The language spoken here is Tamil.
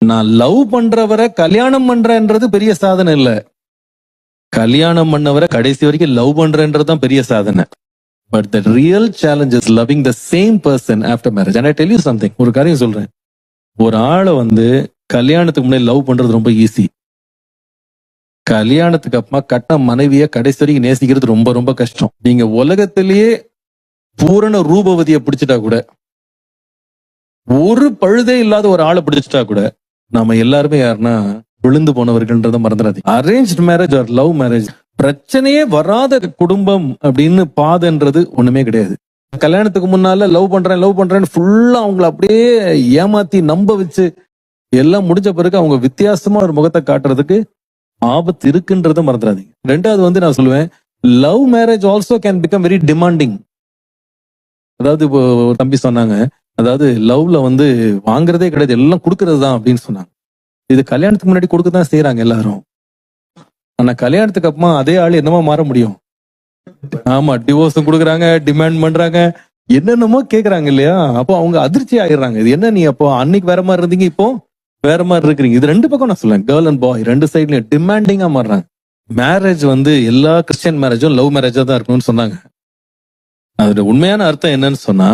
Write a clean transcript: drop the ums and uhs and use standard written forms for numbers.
நான் லவ் பண்றவரை கல்யாணம் பண்றேன்றது பெரிய சாதனை இல்ல. கல்யாணம் பண்ணவரை கடைசி வரைக்கும் லவ் பண்றேன்றதுதான் பெரிய சாதனை. But the real challenge is loving the same person after marriage. And I tell you something, ஒரு காரியம் சொல்றேன். ஒரு ஆளை கல்யாணத்துக்கு முன்னாடி லவ் பண்றது ரொம்ப ஈஸி. கல்யாணத்துக்கு அப்புறமா கட்ட மனைவிய கடைசி வரைக்கும் நேசிக்கிறது ரொம்ப ரொம்ப கஷ்டம். நீங்க உலகத்திலேயே பூரண ரூபவதியை பிடிச்சிட்டா கூட, ஒரு பழுதே இல்லாத ஒரு ஆளை பிடிச்சிட்டா கூட, நாம எல்லாருமே யாருன்னா விழுந்து போனவர்கள்ன்றத மறந்துடாதீங்க. Arranged marriage or love marriage பிரச்சனையே வராத குடும்பம் அப்படின்னு பாதன்றது ஒண்ணுமே கிடையாது. கல்யாணத்துக்கு முன்னால லவ் பண்றேன்னு ஃபுல்லா அவங்கள அப்படியே ஏமாத்தி நம்ப வச்சு எல்லாம் முடிஞ்ச பிறகு அவங்க வித்தியாசமா ஒரு முகத்தை காட்டுறதுக்கு ஆபத்து இருக்குன்றத மறந்துடாதீங்க. ரெண்டாவது நான் சொல்லுவேன், love marriage also can become very demanding. அதாவது இப்போ ஒரு தம்பி சொன்னாங்க, அதாவது லவ்ல வாங்குறதே கிடையாது, எல்லாம் கொடுக்கறது தான் அப்படின்னு சொன்னாங்க. இது கல்யாணத்துக்கு முன்னாடி கொடுக்கதான் செய்யறாங்க எல்லாரும். ஆனா கல்யாணத்துக்கு அப்புறமா அதே ஆள் என்னமா மாற முடியும்? ஆமா, டிவோர்ஸும் கொடுக்குறாங்க, டிமாண்ட் பண்றாங்க, என்னென்னமோ கேக்குறாங்க இல்லையா? அப்போ அவங்க அதிர்ச்சி ஆயிடுறாங்க. இது என்ன, நீ அப்போ அன்னைக்கு வேற மாதிரி இருந்தீங்க, இப்போ வேற மாதிரி இருக்கிறீங்க. இது ரெண்டு பக்கம் நான் சொல்லுவேன், கேர்ள் அண்ட் பாய் ரெண்டு சைட்லயும் டிமாண்டிங்கா மாறுறாங்க. மேரேஜ் எல்லா கிறிஸ்டியன் மேரேஜும் லவ் மேரேஜா தான் இருக்கணும்னு சொன்னாங்க. அதோட உண்மையான அர்த்தம் என்னன்னு சொன்னா,